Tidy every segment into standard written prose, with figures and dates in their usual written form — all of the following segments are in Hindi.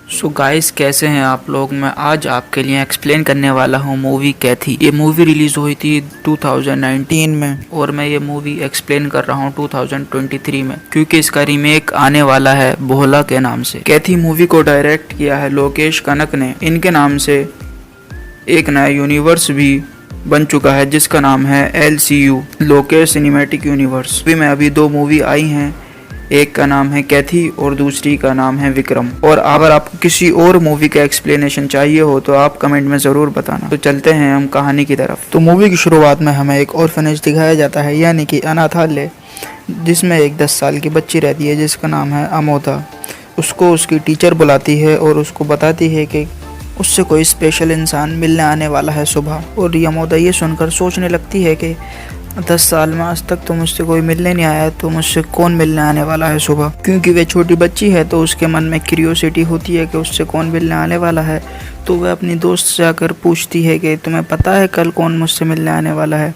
सो गाइस, कैसे हैं आप लोग। मैं आज आपके लिए एक्सप्लेन करने वाला हूँ मूवी कैथी। ये मूवी रिलीज हुई थी 2019 में और मैं ये मूवी एक्सप्लेन कर रहा हूँ 2023 में, क्योंकि इसका रीमेक आने वाला है भोला के नाम से। कैथी मूवी को डायरेक्ट किया है लोकेश कनक ने। इनके नाम से एक नया यूनिवर्स भी बन चुका है जिसका नाम है LCU, लोकेश सिनेमैटिक यूनिवर्स। अभी दो मूवी आई हैं, एक का नाम है कैथी और दूसरी का नाम है विक्रम। और अगर आपको किसी और मूवी का एक्सप्लेनेशन चाहिए हो तो आप कमेंट में ज़रूर बताना। तो चलते हैं हम कहानी की तरफ। तो मूवी की शुरुआत में हमें एक ऑर्फनेज दिखाया जाता है, यानी कि अनाथालय, जिसमें एक 10 साल की बच्ची रहती है जिसका नाम है अमोदा। उसको उसकी टीचर बुलाती है और उसको बताती है कि उससे कोई स्पेशल इंसान मिलने आने वाला है सुबह। और अमोदा ये सुनकर सोचने लगती है कि 10 साल में आज तक तो मुझसे कोई मिलने नहीं आया, तो मुझसे कौन मिलने आने वाला है सुबह। क्योंकि वह छोटी बच्ची है तो उसके मन में क्यूरियोसिटी होती है कि उससे कौन मिलने आने वाला है। तो वह अपनी दोस्त से आकर पूछती है कि तुम्हें पता है कल कौन मुझसे मिलने आने वाला है।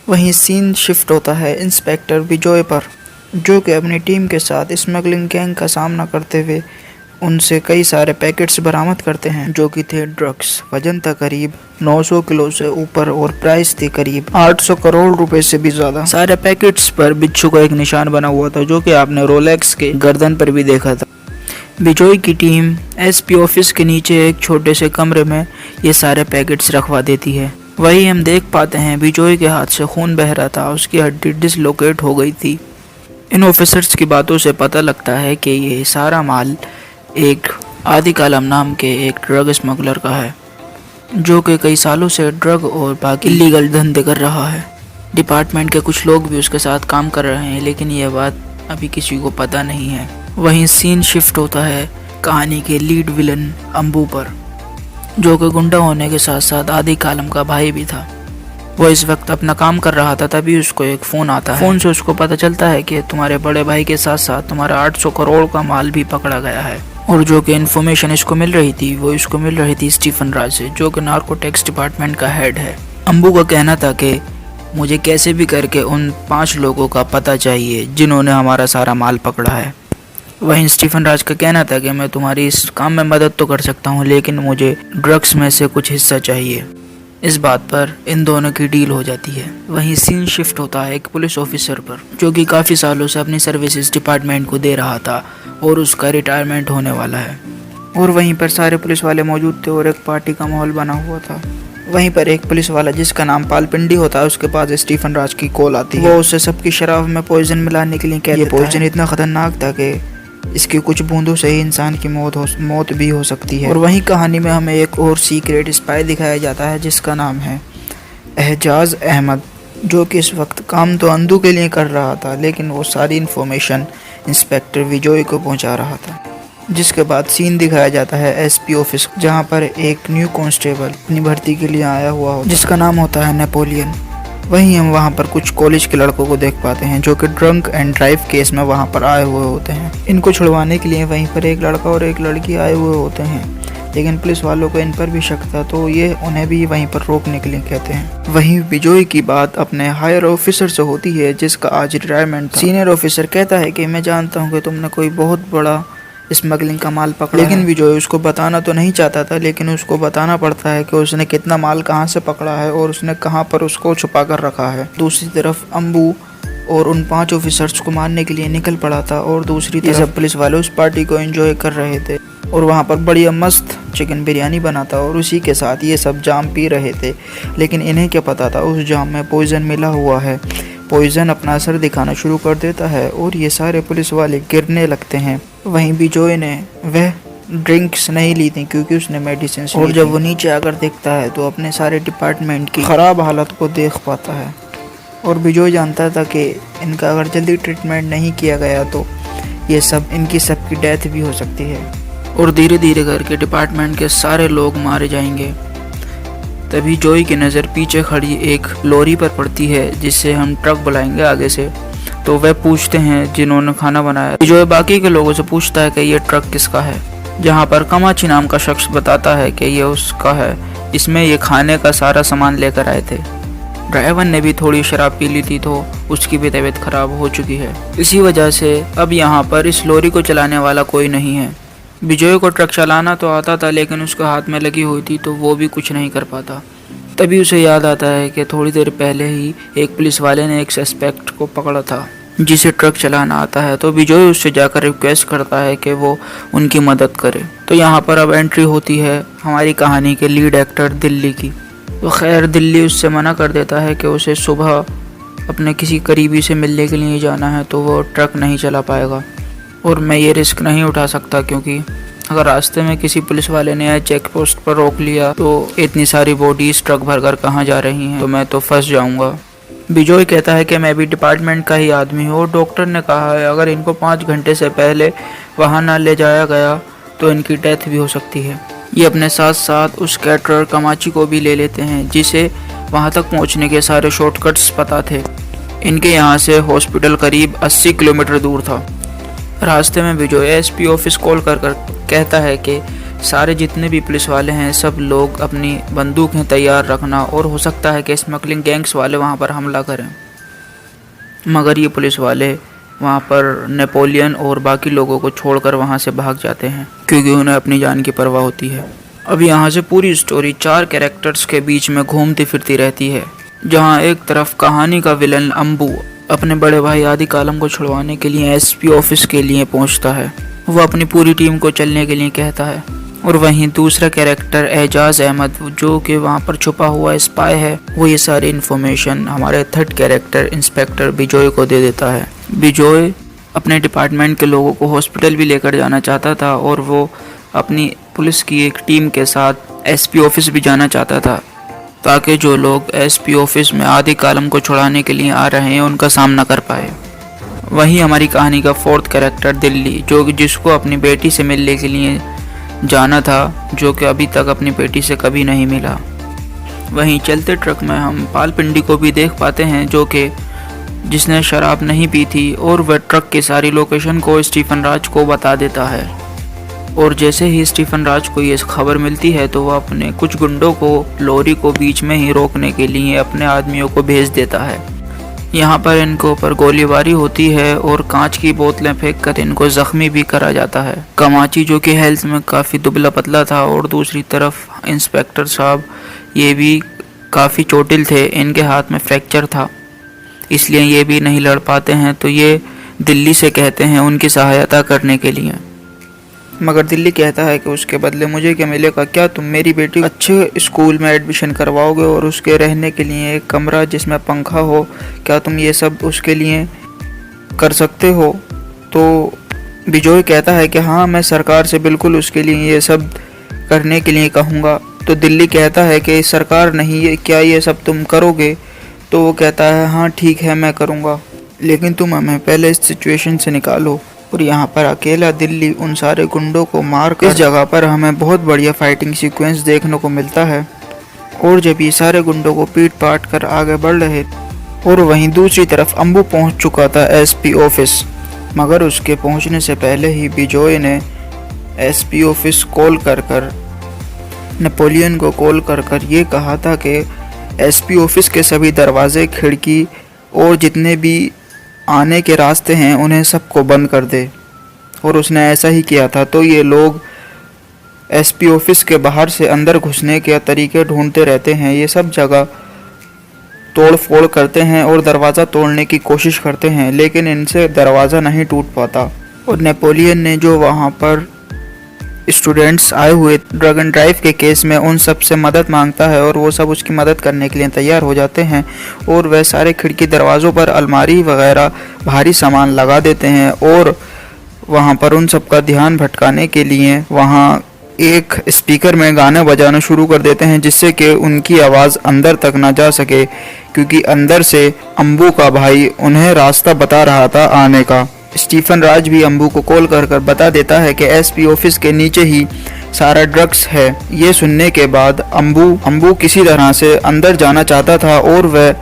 वहीं सीन शिफ्ट होता है इंस्पेक्टर विजय पर, जो कि अपनी टीम के साथ स्मगलिंग गैंग का सामना करते हुए उनसे कई सारे पैकेट्स बरामद करते हैं, जो कि थे ड्रग्स। वजन था करीब 900 किलो से ऊपर और प्राइस थी करीब 800 करोड़ रुपए से भी ज्यादा। सारे पैकेट्स पर बिच्छू का एक निशान बना हुआ था, जो कि आपने रोलेक्स के गर्दन पर भी देखा था। विजय की टीम SP ऑफिस के नीचे एक छोटे से कमरे में ये सारे पैकेट्स रखवा देती है। वही हम देख पाते हैं विजय के हाथ से खून बह रहा था, उसकी हड्डी डिसलोकेट हो गई थी। इन ऑफिसर्स की बातों से पता लगता है कि ये सारा माल एक आदि कालम नाम के एक ड्रग स्मगलर का है, जो कि कई सालों से ड्रग और बाकी इलीगल धंधे कर रहा है। डिपार्टमेंट के कुछ लोग भी उसके साथ काम कर रहे हैं, लेकिन यह बात अभी किसी को पता नहीं है। वहीं सीन शिफ्ट होता है कहानी के लीड विलन अंबू पर, जो कि गुंडा होने के साथ साथ आदि कालम का भाई भी था। वो इस वक्त अपना काम कर रहा था, तभी उसको एक फ़ोन आता है। फ़ोन से उसको पता चलता है कि तुम्हारे बड़े भाई के साथ साथ तुम्हारा 800 करोड़ का माल भी पकड़ा गया है। और जो कि इन्फॉर्मेशन इसको मिल रही थी वो इसको मिल रही थी स्टीफन राज से, जो कि नार्कोटिक्स डिपार्टमेंट का हेड है। अंबू का कहना था कि मुझे कैसे भी करके उन 5 लोगों का पता चाहिए जिन्होंने हमारा सारा माल पकड़ा है। वहीं स्टीफन राज का कहना था कि मैं तुम्हारी इस काम में मदद तो कर सकता हूँ, लेकिन मुझे ड्रग्स में से कुछ हिस्सा चाहिए। इस बात पर इन दोनों की डील हो जाती है। वहीं सीन शिफ्ट होता है एक पुलिस ऑफिसर पर, जो कि काफ़ी सालों से अपनी सर्विसेज डिपार्टमेंट को दे रहा था और उसका रिटायरमेंट होने वाला है। और वहीं पर सारे पुलिस वाले मौजूद थे और एक पार्टी का माहौल बना हुआ था। वहीं पर एक पुलिस वाला जिसका नाम पालपिंडी होता है, उसके पास स्टीफन राज की कॉल आती है। वो उससे सबकी शराब में पॉइजन मिलाने के लिए कहता है। ये पॉइजन इतना खतरनाक था कि इसकी कुछ बूंदों से ही इंसान की मौत भी हो सकती है। और वहीं कहानी में हमें एक और सीक्रेट स्पाई दिखाया जाता है जिसका नाम है एहजाज अहमद, जो कि इस वक्त काम तो अंधू के लिए कर रहा था, लेकिन वो सारी इन्फॉर्मेशन इंस्पेक्टर विजय को पहुंचा रहा था। जिसके बाद सीन दिखाया जाता है SP ऑफिस, जहां पर एक न्यू कांस्टेबल अपनी भर्ती के लिए आया हुआ हो, जिसका नाम होता है नेपोलियन। वहीं हम वहां पर कुछ कॉलेज के लड़कों को देख पाते हैं, जो कि ड्रंक एंड ड्राइव केस में वहां पर आए हुए होते हैं। इनको छुड़वाने के लिए वहीं पर एक लड़का और एक लड़की आए हुए होते हैं, लेकिन पुलिस वालों को इन पर भी शक था, तो ये उन्हें भी वहीं पर रोकने के लिए कहते हैं। वहीं विजय की बात अपने हायर ऑफिसर से होती है, जिसका आज रिटायरमेंट था। सीनियर ऑफिसर कहता है कि मैं जानता हूँ कि तुमने कोई बहुत बड़ा स्मगलिंग का माल पकड़ा, लेकिन विजय उसको बताना तो नहीं चाहता था, लेकिन उसको बताना पड़ता है कि उसने कितना माल कहाँ से पकड़ा है और उसने कहाँ पर उसको छुपा कर रखा है। दूसरी तरफ अंबू और उन 5 ऑफिसर्स को मारने के लिए निकल पड़ा था, और दूसरी तरफ पुलिस वाले उस पार्टी को एंजॉय कर रहे थे और वहाँ पर बढ़िया मस्त चिकन बिरयानी बना था, और उसी के साथ ये सब जाम पी रहे थे। लेकिन इन्हें क्या पता था उस जाम में पॉइजन मिला हुआ है। पॉइजन अपना असर दिखाना शुरू कर देता है और ये सारे पुलिस वाले गिरने लगते हैं। वहीं विजय ने वह ड्रिंक्स नहीं ली थी क्योंकि उसने मेडिसिन, और जब वो नीचे आकर देखता है तो अपने सारे डिपार्टमेंट की ख़राब हालत को देख पाता है। और विजय जानता था कि इनका अगर जल्दी ट्रीटमेंट नहीं किया गया तो ये सब इनकी सबकी डेथ भी हो सकती है और धीरे धीरे करके डिपार्टमेंट के सारे लोग मारे जाएंगे। तभी जॉय की नज़र पीछे खड़ी एक लॉरी पर पड़ती है, जिससे हम ट्रक बुलाएंगे आगे से। तो वह पूछते हैं जिन्होंने खाना बनाया। जॉय बाकी के लोगों से पूछता है कि ये ट्रक किसका है, जहाँ पर कमाची नाम का शख्स बताता है कि ये उसका है, इसमें ये खाने का सारा सामान लेकर आए थे। ड्राइवर ने भी थोड़ी शराब पी ली थी, तो उसकी भी तबीयत खराब हो चुकी है। इसी वजह से अब यहाँ पर इस लॉरी को चलाने वाला कोई नहीं है। विजय को ट्रक चलाना तो आता था, लेकिन उसके हाथ में लगी हुई थी तो वो भी कुछ नहीं कर पाता। तभी उसे याद आता है कि थोड़ी देर पहले ही एक पुलिस वाले ने एक सस्पेक्ट को पकड़ा था जिसे ट्रक चलाना आता है। तो विजय उससे जाकर रिक्वेस्ट करता है कि वो उनकी मदद करे। तो यहाँ पर अब एंट्री होती है हमारी कहानी के लीड एक्टर दिल्ली की। तो खैर दिल्ली उससे मना कर देता है कि उसे सुबह अपने किसी करीबी से मिलने के लिए जाना है, तो वो ट्रक नहीं चला पाएगा और मैं ये रिस्क नहीं उठा सकता, क्योंकि अगर रास्ते में किसी पुलिस वाले ने चेक पोस्ट पर रोक लिया तो इतनी सारी बॉडीज ट्रक भरकर कहाँ जा रही हैं, तो मैं तो फंस जाऊंगा। विजय कहता है कि मैं भी डिपार्टमेंट का ही आदमी हूँ। डॉक्टर ने कहा है अगर इनको 5 घंटे से पहले वहाँ ना ले जाया गया तो इनकी डेथ भी हो सकती है। ये अपने साथ साथ उस कैटरर कमाची को भी ले लेते हैं जिसे वहाँ तक पहुँचने के सारे शॉर्टकट्स पता थे। इनके यहाँ से हॉस्पिटल करीब 80 किलोमीटर दूर था। रास्ते में विजय एसपी ऑफिस कॉल कर कहता है कि सारे जितने भी पुलिस वाले हैं सब लोग अपनी बंदूकें तैयार रखना, और हो सकता है कि स्मगलिंग गैंग्स वाले वहाँ पर हमला करें। मगर ये पुलिस वाले वहाँ पर नेपोलियन और बाकी लोगों को छोड़कर वहाँ से भाग जाते हैं, क्योंकि उन्हें अपनी जान की परवाह होती है। अब यहाँ से पूरी स्टोरी 4 कैरेक्टर्स के बीच में घूमती फिरती रहती है, जहाँ एक तरफ कहानी का विलन अम्बू अपने बड़े भाई आदि कालम को छुड़वाने के लिए एसपी ऑफिस के लिए पहुंचता है। वो अपनी पूरी टीम को चलने के लिए कहता है, और वहीं दूसरा कैरेक्टर एजाज अहमद जो कि वहां पर छुपा हुआ स्पाई है, वो ये सारी इन्फॉर्मेशन हमारे थर्ड कैरेक्टर इंस्पेक्टर विजय को दे देता है। विजय अपने डिपार्टमेंट के लोगों को हॉस्पिटल भी लेकर जाना चाहता था, और वो अपनी पुलिस की एक टीम के साथ एसपी ऑफिस भी जाना चाहता था, ताकि जो लोग एसपी ऑफिस में आदि कालम को छुड़ाने के लिए आ रहे हैं उनका सामना कर पाए। वहीं हमारी कहानी का 4th कैरेक्टर दिल्ली, जिसको अपनी बेटी से मिलने के लिए जाना था, जो कि अभी तक अपनी बेटी से कभी नहीं मिला। वहीं चलते ट्रक में हम पाल पिंडी को भी देख पाते हैं, जो कि जिसने शराब नहीं पी थी, और वह ट्रक की सारी लोकेशन को स्टीफन राज को बता देता है। और जैसे ही स्टीफन राज को ये खबर मिलती है तो वह अपने कुछ गुंडों को लॉरी को बीच में ही रोकने के लिए अपने आदमियों को भेज देता है। यहाँ पर इनके ऊपर गोलीबारी होती है और कांच की बोतलें फेंककर इनको जख्मी भी करा जाता है। कमाची जो कि हेल्थ में काफ़ी दुबला पतला था, और दूसरी तरफ इंस्पेक्टर साहब ये भी काफ़ी चोटिल थे, इनके हाथ में फ्रैक्चर था, इसलिए ये भी नहीं लड़ पाते हैं। तो ये दिल्ली से कहते हैं उनकी सहायता करने के लिए, मगर दिल्ली कहता है कि उसके बदले मुझे क्या मिलेगा? क्या तुम मेरी बेटी को अच्छे स्कूल में एडमिशन करवाओगे और उसके रहने के लिए एक कमरा जिसमें पंखा हो, क्या तुम ये सब उसके लिए कर सकते हो? तो विजय कहता है कि हाँ, मैं सरकार से बिल्कुल उसके लिए ये सब करने के लिए कहूँगा। तो दिल्ली कहता है कि सरकार नहीं, क्या ये सब तुम करोगे? तो वो कहता है हाँ ठीक है मैं करूँगा, लेकिन तुम हमें पहले इस सिचुएशन से निकालो। और यहाँ पर अकेला दिल्ली उन सारे गुंडों को मार कर इस जगह पर हमें बहुत बढ़िया फाइटिंग सीक्वेंस देखने को मिलता है। और जब ये सारे गुंडों को पीट पाट कर आगे बढ़ रहे, और वहीं दूसरी तरफ अम्बू पहुँच चुका था एसपी ऑफिस, मगर उसके पहुँचने से पहले ही विजय ने एसपी ऑफिस कॉल कर नेपोलियन को कॉल कर ये कहा था कि एसपी ऑफिस के सभी दरवाजे, खिड़की और जितने भी आने के रास्ते हैं उन्हें सबको बंद कर दे। और उसने ऐसा ही किया था। तो ये लोग एसपी ऑफिस के बाहर से अंदर घुसने के तरीके ढूंढते रहते हैं, ये सब जगह तोड़ फोड़ करते हैं और दरवाज़ा तोड़ने की कोशिश करते हैं, लेकिन इनसे दरवाज़ा नहीं टूट पाता। और नेपोलियन ने जो वहाँ पर स्टूडेंट्स आए हुए ड्रग एंड ड्राइव के केस में उन सब से मदद मांगता है, और वो सब उसकी मदद करने के लिए तैयार हो जाते हैं। और वह सारे खिड़की दरवाज़ों पर अलमारी वगैरह भारी सामान लगा देते हैं, और वहाँ पर उन सब का ध्यान भटकाने के लिए वहाँ एक स्पीकर में गाने बजाना शुरू कर देते हैं, जिससे कि उनकी आवाज़ अंदर तक ना जा सके, क्योंकि अंदर से अम्बू का भाई उन्हें रास्ता बता रहा था आने का। स्टीफन राज भी अम्बू को कॉल कर बता देता है कि एसपी ऑफिस के नीचे ही सारा ड्रग्स है। ये सुनने के बाद अम्बू किसी तरह से अंदर जाना चाहता था, और वह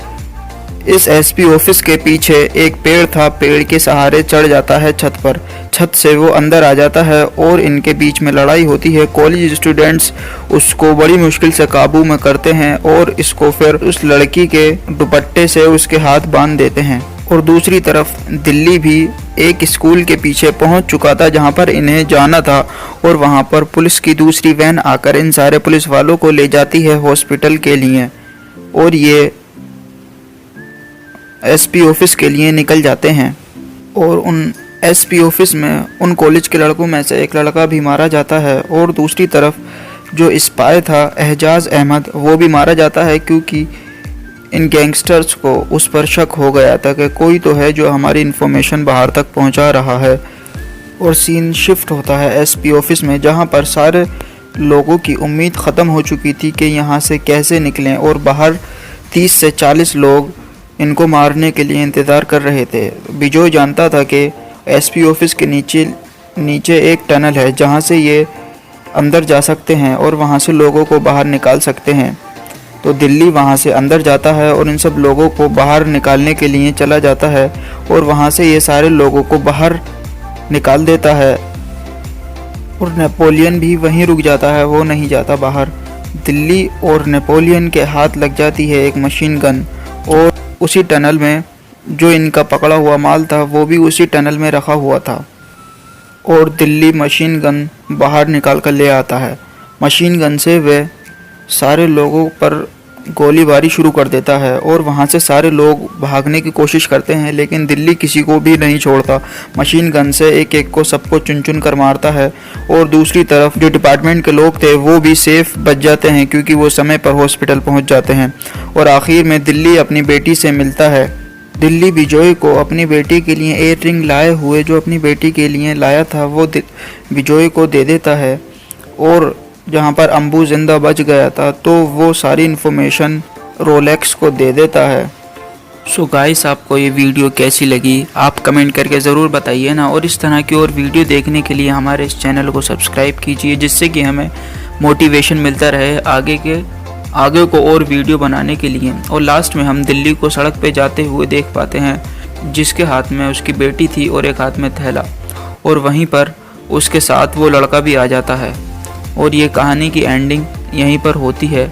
इस एसपी ऑफिस के पीछे एक पेड़ था, पेड़ के सहारे चढ़ जाता है छत पर। छत से वो अंदर आ जाता है और इनके बीच में लड़ाई होती है। कॉलेज स्टूडेंट्स उसको बड़ी मुश्किल से काबू में करते हैं और इसको फिर उस लड़की के दुपट्टे से उसके हाथ बांध देते हैं। और दूसरी तरफ दिल्ली भी एक स्कूल के पीछे पहुंच चुका था जहां पर इन्हें जाना था, और वहां पर पुलिस की दूसरी वैन आकर इन सारे पुलिस वालों को ले जाती है हॉस्पिटल के लिए, और ये एसपी ऑफिस के लिए निकल जाते हैं। और उन एसपी ऑफिस में उन कॉलेज के लड़कों में से एक लड़का भी मारा जाता है, और दूसरी तरफ जो स्पाई था एहजाज अहमद वो भी मारा जाता है, क्योंकि इन गैंगस्टर्स को उस पर शक हो गया था कि कोई तो है जो हमारी इन्फॉर्मेशन बाहर तक पहुंचा रहा है। और सीन शिफ्ट होता है एसपी ऑफिस में, जहां पर सारे लोगों की उम्मीद ख़त्म हो चुकी थी कि यहाँ से कैसे निकलें, और बाहर 30 से 40 लोग इनको मारने के लिए इंतज़ार कर रहे थे। बिजोय जानता था कि एसपी ऑफिस के नीचे एक टनल है जहाँ से ये अंदर जा सकते हैं और वहाँ से लोगों को बाहर निकाल सकते हैं। तो दिल्ली वहाँ से अंदर जाता है और इन सब लोगों को बाहर निकालने के लिए चला जाता है, और वहाँ से ये सारे लोगों को बाहर निकाल देता है। और नेपोलियन भी वहीं रुक जाता है, वो नहीं जाता बाहर। दिल्ली और नेपोलियन के हाथ लग जाती है एक मशीन गन, और उसी टनल में जो इनका पकड़ा हुआ माल था वो भी उसी टनल में रखा हुआ था, और दिल्ली मशीन गन बाहर निकाल कर ले आता है। मशीन गन से वे सारे लोगों पर गोलीबारी शुरू कर देता है, और वहाँ से सारे लोग भागने की कोशिश करते हैं, लेकिन दिल्ली किसी को भी नहीं छोड़ता। मशीन गन से एक एक को सबको चुन चुन कर मारता है, और दूसरी तरफ जो डिपार्टमेंट के लोग थे वो भी सेफ बच जाते हैं, क्योंकि वो समय पर हॉस्पिटल पहुँच जाते हैं। और आखिर में दिल्ली अपनी बेटी से मिलता है। दिल्ली बिजोय को अपनी बेटी के लिए एयर रिंग लाए हुए जो अपनी बेटी के लिए लाया था वो बिजोय को दे देता है, और जहाँ पर अंबू जिंदा बच गया था तो वो सारी इन्फॉर्मेशन रोलेक्स को दे देता है। सो गाइस, आपको ये वीडियो कैसी लगी आप कमेंट करके ज़रूर बताइए ना, और इस तरह की और वीडियो देखने के लिए हमारे इस चैनल को सब्सक्राइब कीजिए, जिससे कि हमें मोटिवेशन मिलता रहे आगे को और वीडियो बनाने के लिए। और लास्ट में हम दिल्ली को सड़क पे जाते हुए देख पाते हैं, जिसके हाथ में उसकी बेटी थी और एक हाथ में थैला, और वहीं पर उसके साथ वो लड़का भी आ जाता है। और ये कहानी की एंडिंग यहीं पर होती है।